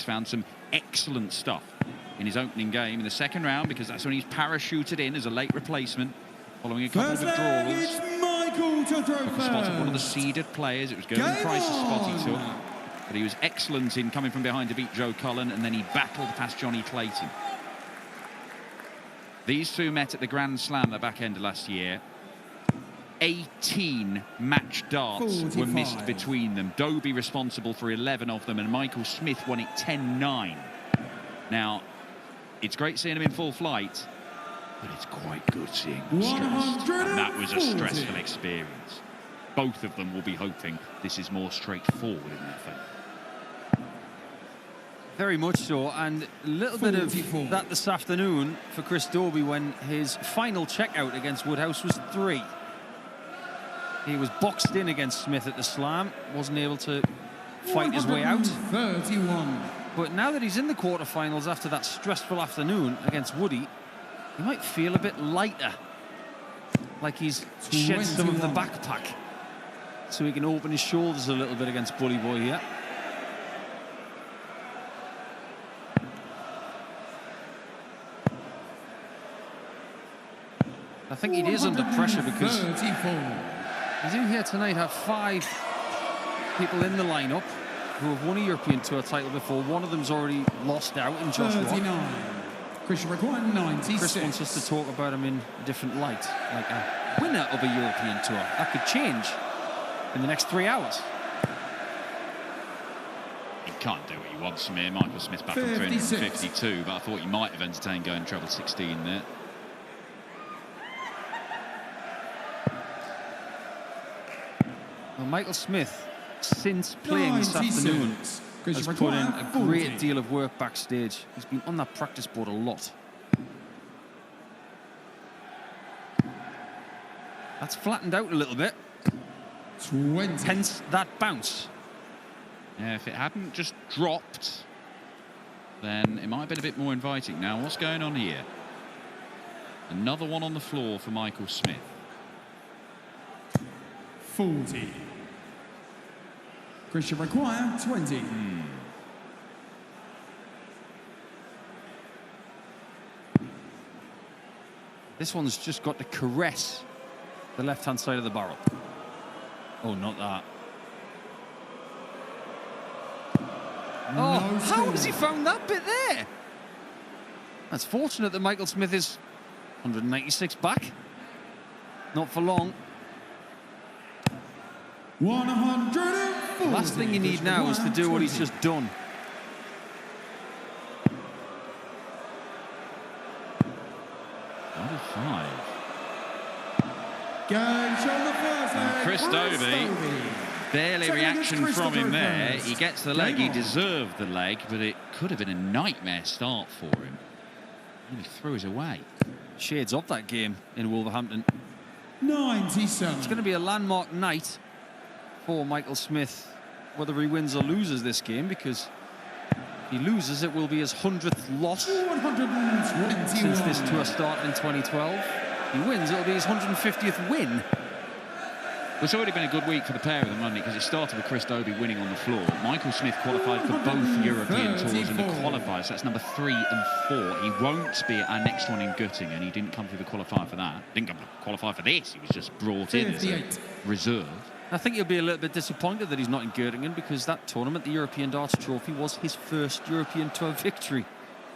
Smith's found some excellent stuff in his opening game in the second round, because that's when he's parachuted in as a late replacement following a couple of withdrawals. Probably spotted one of the seeded players. It was Gerwyn Price's spot he took, but he was excellent in coming from behind to beat Joe Cullen, and then he battled past Johnny Clayton. These two met at the Grand Slam the back end of last year. 18 match darts 45. were missed between them. Dobey responsible for 11 of them, and Michael Smith won it 10-9. Now, it's great seeing him in full flight, but it's quite good seeing them stressed. And that was a stressful experience. Both of them will be hoping this is more straightforward in their fate. Very much so, and a little bit of that this afternoon for Chris Dobey when his final checkout against Woodhouse was 3. He was boxed in against Smith at the Slam, wasn't able to fight his way out. 31. But now that he's in the quarterfinals after that stressful afternoon against Woody, he might feel a bit lighter, like he's shed some of the backpack, so he can open his shoulders a little bit against Bully Boy here. I think he is under pressure because you do here tonight have 5 people in the lineup who have won a European Tour title before. One of them's already lost out in Joshua. 39. Chris required 96. Chris wants us to talk about him in a different light, like a winner of a European Tour. That could change in the next 3 hours. He can't do what he wants from here. Michael Smith back on 352, but I thought he might have entertained going treble 16 there. Well, Michael Smith, since playing this afternoon, has put in a great deal of work backstage. He's been on that practice board a lot. That's flattened out a little bit. 20. Hence that bounce. Yeah, if it hadn't just dropped, then it might have been a bit more inviting. Now, what's going on here? Another one on the floor for Michael Smith. 40. Christian require 20. This one's just got to caress the left-hand side of the barrel. Oh, not that. Oh, how has he found that bit there? That's fortunate that Michael Smith is 196 back. Not for long. 140. The last thing you need now is to do what he's just done. Chris Dobey, barely reaction from him there. He gets the leg, he deserved the leg, but it could have been a nightmare start for him. And he threw his away. Shades of that game in Wolverhampton. 97. It's going to be a landmark night for Michael Smith, whether he wins or loses this game, because if he loses, it will be his 100th loss since this tour started in 2012. If he wins, it'll be his 150th win. It's already been a good week for the pair of them, hasn't it? Because it started with Chris Dobey winning on the floor. Michael Smith qualified for both European Tours in the qualifiers. So that's number 3 and 4. He won't be at our next one in Göttingen. He didn't come through the qualifier for that. Didn't come to qualify for this. He was just brought in as a reserve. I think he'll be a little bit disappointed that he's not in Göttingen, because that tournament, the European Darts Trophy, was his first European Tour victory.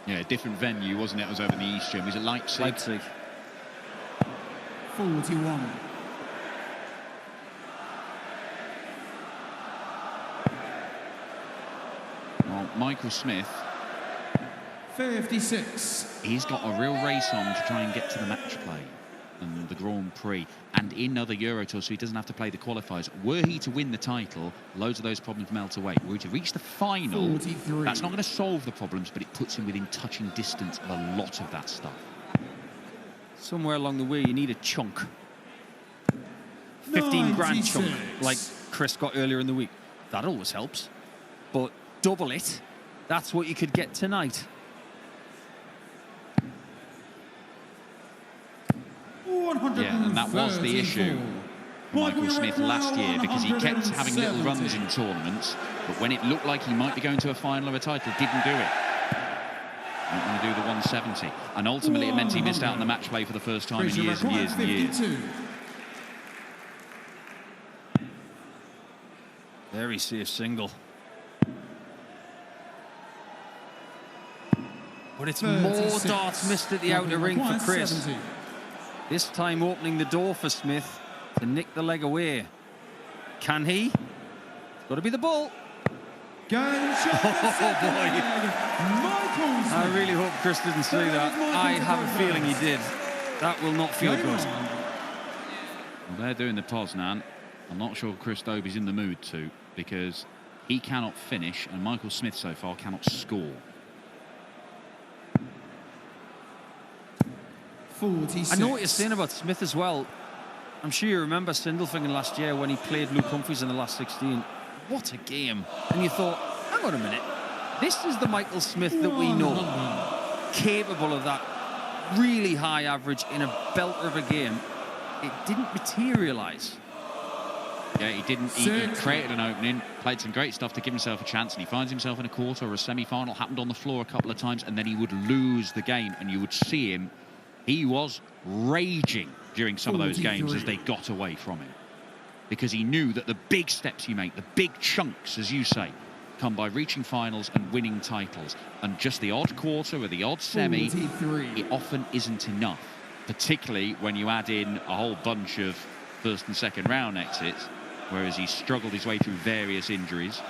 Yeah, different venue, wasn't it? It was over in the East Gym. He was at Leipzig. 41. Well, Michael Smith, 56. he's got a real race on to try and get to the match play and the Grand Prix and in other Euro Tours, so he doesn't have to play the qualifiers. Were he to win the title, loads of those problems melt away. Were he to reach the final, 43. That's not going to solve the problems, but it puts him within touching distance of a lot of that stuff. Somewhere along the way, you need a chunk. 15 grand chunk, like Chris got earlier in the week. That always helps. But double it, that's what you could get tonight. Yeah, and that was the issue. for Michael Smith last year because he kept having little runs in tournaments, but when it looked like he might be going to a final of a title, didn't do it. Not going to do the 170. And ultimately it meant he missed out on the match play for the first time in years and years and years. Very safe single. But it's more darts missed at the outer ring for Chris. 70. This time opening the door for Smith to nick the leg away. Can he? It's got to be the ball. Oh boy. I really hope Chris didn't see that. I have a feeling he did. That will not feel good. Well, they're doing the Poznan. I'm not sure Chris Dobey's in the mood to, because he cannot finish and Michael Smith so far cannot score. 46. I know what you're saying about Smith as well. I'm sure you remember Sindelfingen last year when he played Luke Humphries in the last 16. What a game. And you thought, hang on a minute, this is the Michael Smith that we know, capable of that really high average in a belter of a game. It didn't materialise. Yeah, he didn't. He created an opening, played some great stuff to give himself a chance, and he finds himself in a quarter or a semi-final. Happened on the floor a couple of times, and then he would lose the game, and you would see him. He was raging during some of those games as they got away from him, because he knew that the big steps you make, the big chunks, as you say, come by reaching finals and winning titles. And just the odd quarter or the odd semi, 43. it often isn't enough, particularly when you add in a whole bunch of first and second round exits, whereas he struggled his way through various injuries.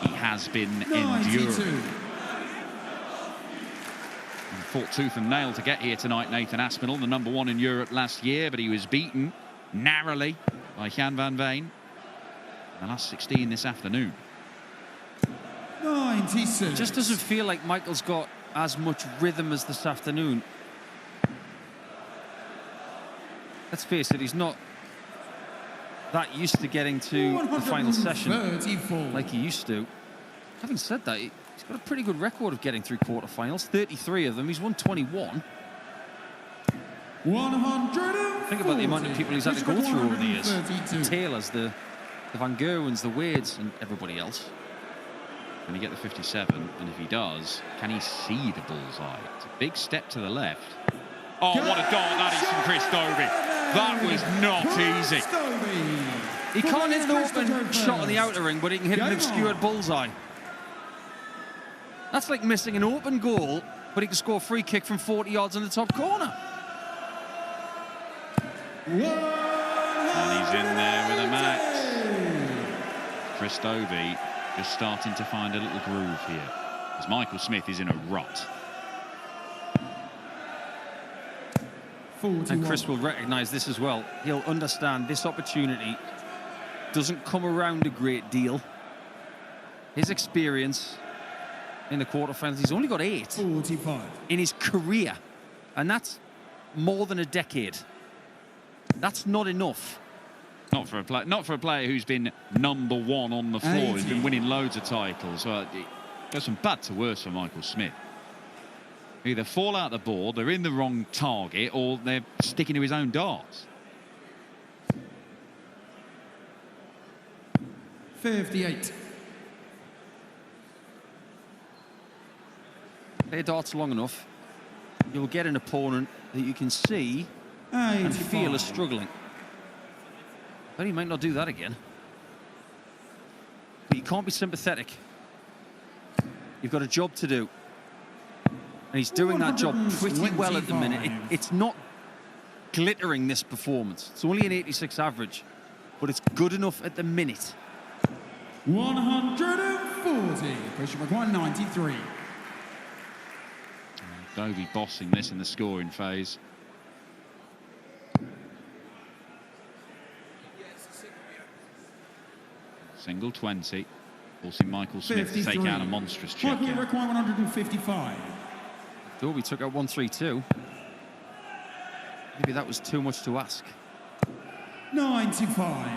He has been 92. enduring. And fought tooth and nail to get here tonight, Nathan Aspinall, the #1 in Europe last year, but he was beaten narrowly by Jan van Veen in the last 16 this afternoon. 96. It just doesn't feel like Michael's got as much rhythm as this afternoon. Let's face it, he's not that used to getting to the final session like he used to. Having said that, he's got a pretty good record of getting through quarterfinals. 33 of them. He's won 21. 140. Think about the amount of people he's had to go through over the years. 132. The Taylors, the Van Gerwens, the Wades, and everybody else. Can he get the 57? And if he does, can he see the bullseye? It's a big step to the left. Oh, what a dart that is from Chris Dobey. That was not easy. He can't hit an open shot on the outer ring, but he can hit an obscured bullseye. That's like missing an open goal, but he can score a free kick from 40 yards in the top corner. And he's in there with a max. Chris Dobey just starting to find a little groove here, as Michael Smith is in a rut. 41. And Chris will recognise this as well. He'll understand this opportunity doesn't come around a great deal. His experience in the quarterfinals, he's only got 8 45. in his career, and that's more than a decade. That's not enough. Not for a player who's been #1 on the floor, who's been winning loads of titles. Well, it goes from bad to worse for Michael Smith. Either fall out the board, they're in the wrong target, or they're sticking to his own darts. 58. Play darts long enough, you'll get an opponent that you can see and feel is struggling. But he might not do that again. But you can't be sympathetic. You've got a job to do. And he's doing that job pretty well at the minute. It's not glittering, this performance. It's only an 86 average, but it's good enough at the minute. 140. Pressure required 93. Dobey bossing this in the scoring phase. Single 20, forcing Michael Smith to take out a monstrous check. Michael required 155. Dobey took out 132. Maybe that was too much to ask. 95.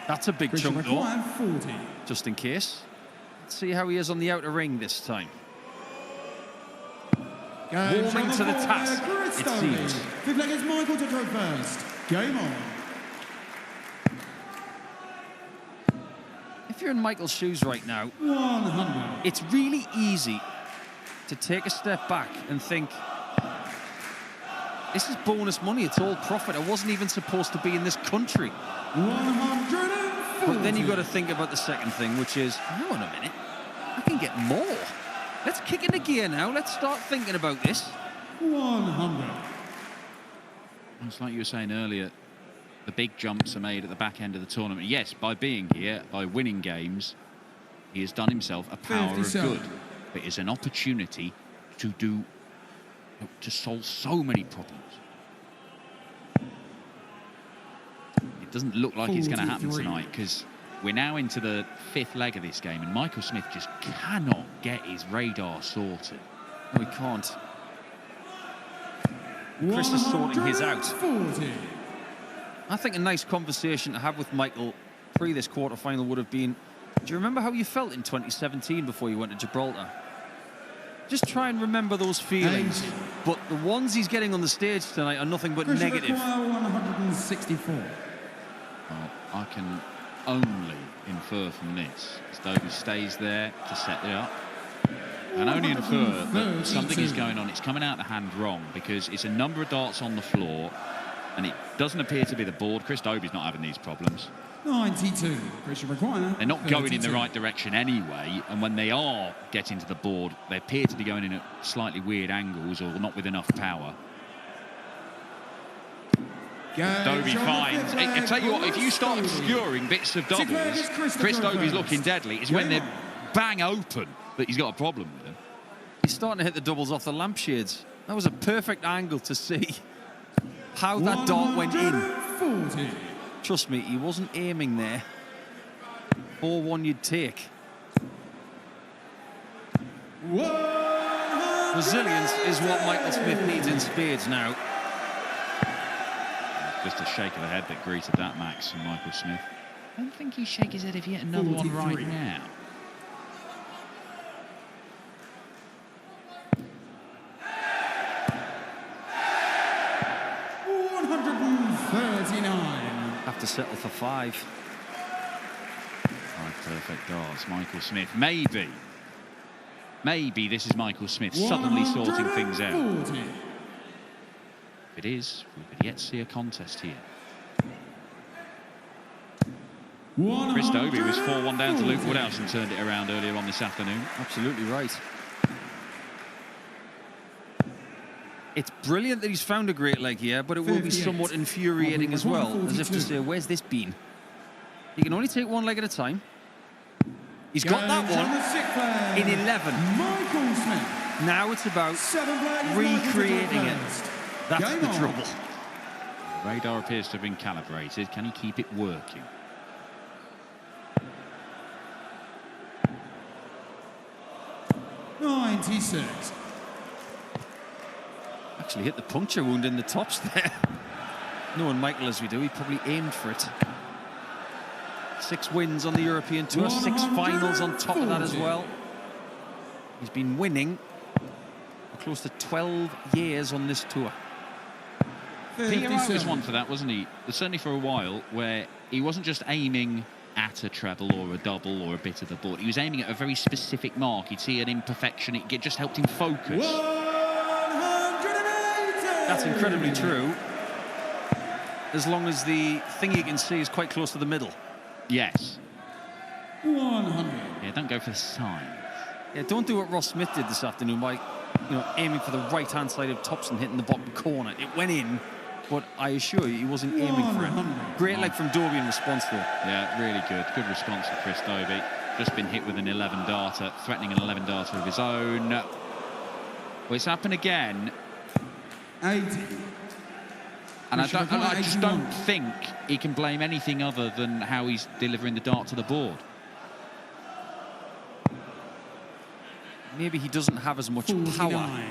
That's a big Pressure chunk though. required 40. Just in case. Let's see how he is on the outer ring this time. Warming to the task, it seems. Fifth leg is Michael to throw first. Game on. if you're in Michael's shoes right now, 100. it's really easy to take a step back and think, this is bonus money, it's all profit. I wasn't even supposed to be in this country. 140. But then you've got to think about the second thing, which is, hang on a minute, I can get more. Let's kick into gear now. Let's start thinking about this. 100. It's like you were saying earlier, the big jumps are made at the back end of the tournament. Yes, by being here, by winning games, he has done himself a power of 57. good. But it's an opportunity to solve so many problems. It doesn't look like it's going to happen 43. tonight, because we're now into the 5th leg of this game, and Michael Smith just cannot get his radar sorted. No, he can't. Chris is sorting his out. 140. I think a nice conversation to have with Michael pre this quarter-final would have been, do you remember how you felt in 2017 before you went to Gibraltar? Just try and remember those feelings. 80. But the ones he's getting on the stage tonight are nothing but Christian negative. McGuire, 164. Well, I can only infer from this, as Dobey stays there to set it up. And only infer that something is going on. It's coming out of the hand wrong, because it's a number of darts on the floor, and it doesn't appear to be the board. Chris Dobey's not having these problems. 92. Christian McGuire. They're not going in the 32. right direction anyway, and when they are getting to the board, they appear to be going in at slightly weird angles or not with enough power. Dobey finds. I tell you what, if you start obscuring bits of doubles, Chris Dobey's looking deadly. It's when they're bang open that he's got a problem with them. He's starting to hit the doubles off the lampshades. That was a perfect angle to see how that dart went in. 140. Trust me, he wasn't aiming there. 4-1 you'd take. Resilience is what Michael Smith needs in spades now. Just a shake of the head that greeted that, Max, from Michael Smith. I don't think he'd shake his head if he hit another one right 43. now. Have to settle for 5. 5 perfect darts, Michael Smith. Maybe this is Michael Smith suddenly sorting things out. 140. If it is, we could yet see a contest here. Chris Dobey was 4-1 down to Luke Woodhouse and turned it around earlier on this afternoon. Absolutely right. It's brilliant that he's found a great leg here, but it will be 58. somewhat infuriating as well, as if to 142. say, where's this been? He can only take one leg at a time. He's got that one in 11. Michael Smith. Now it's about 7 players. recreating it. That's Game the on. trouble. The radar appears to have been calibrated. Can he keep it working? $96. Actually hit the puncture wound in the tops there. Knowing Michael as we do, he probably aimed for it. 6 wins on the European Tour, 6 finals on top of that as well. He's been winning for close to 12 years on this tour. Peter Wright was 57. one for that, wasn't he? Certainly for a while, where he wasn't just aiming at a treble or a double or a bit of the board. He was aiming at a very specific mark. He'd see an imperfection. It just helped him focus. 180. That's incredibly true, as long as the thing you can see is quite close to the middle. Yes. 100. Yeah, don't go for the signs. Yeah, don't do what Ross Smith did this afternoon by, aiming for the right-hand side of tops and hitting the bottom corner. It went in, but I assure you, he wasn't aiming for it. 100. Great leg from Dobey in response, though. Yeah, really good. Good response from Chris Dobey. Just been hit with an 11-darter, threatening an 11-darter of his own. Well, it's happened again. 80. And I just don't 81. think he can blame anything other than how he's delivering the dart to the board. Maybe he doesn't have as much power 49.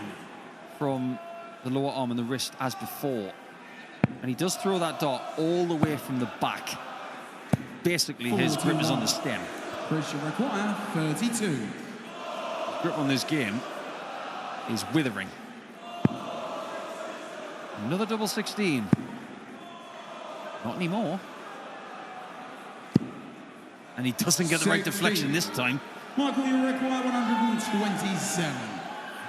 from the lower arm and the wrist as before. And he does throw that dart all the way from the back. Basically, his grip is on the stem. Christian McGuire, 32. His grip on this game is withering. Another double 16. Not anymore. And he doesn't get the right deflection this time. Michael, you require 127.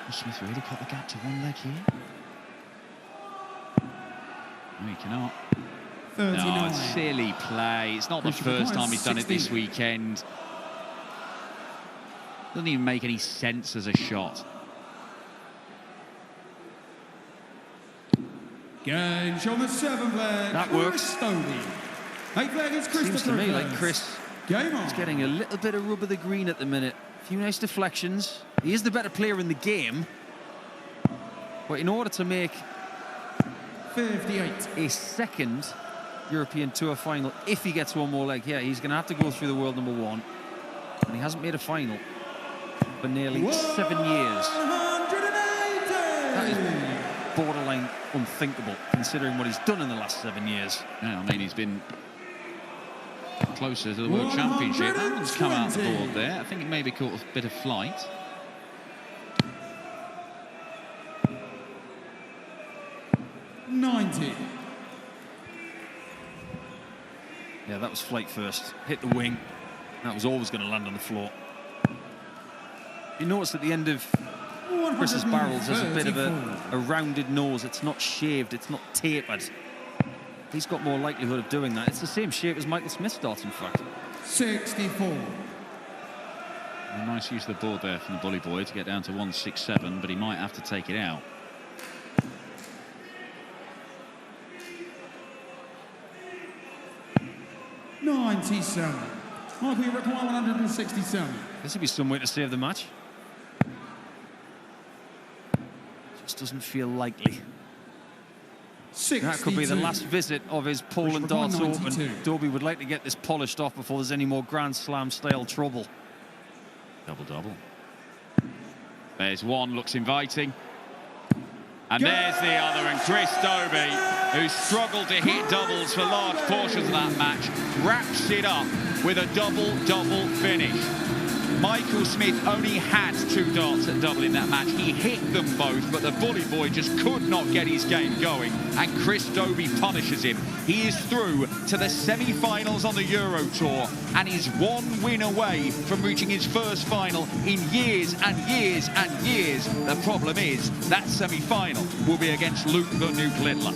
Smith really cut the gap to one leg here. No, he cannot. 39. No, it's silly play. It's not the first time he's done it this weekend. Doesn't even make any sense as a shot. Gauge on the 7th leg. That works. Dobey. 8th leg is Christopher. Seems to me like Chris Game on. is getting a little bit of rub of the green at the minute. A few nice deflections. He is the better player in the game. But in order to make 58. a second European Tour final, if he gets one more leg here, he's going to have to go through the world number 1. And he hasn't made a final for nearly 7 years. 180. That is borderline unthinkable, considering what he's done in the last 7 years. Yeah, I mean, he's been closer to the World Championship. That one's come out the board there. I think it maybe caught a bit of flight. $90. Yeah, that was flight first. Hit the wing. That was always going to land on the floor. You notice at the end of Chris's barrels there's a bit of a rounded nose. It's not shaved, it's not tapered. He's got more likelihood of doing that. It's the same shape as Michael Smith's dart, in fact. 64. A nice use of the board there from the bully boy to get down to 167, but he might have to take it out. $97. Michael, you require 167. This would be some way to save the match. Just doesn't feel likely. 62. That could be the last visit of his Poland Darts Open. 92. Dobey would like to get this polished off before there's any more Grand Slam style trouble. Double. There's one, looks inviting. And there's the other, and Chris Dobey, who struggled to hit doubles for large portions of that match, wraps it up with a double-double finish. Michael Smith only had 2 darts at double in that match. He hit them both, but the bully boy just could not get his game going, and Chris Dobey punishes him. He is through to the semi-finals on the Euro Tour, and is 1 win away from reaching his first final in years and years and years. The problem is that semi-final will be against Luke the Nuke Littler.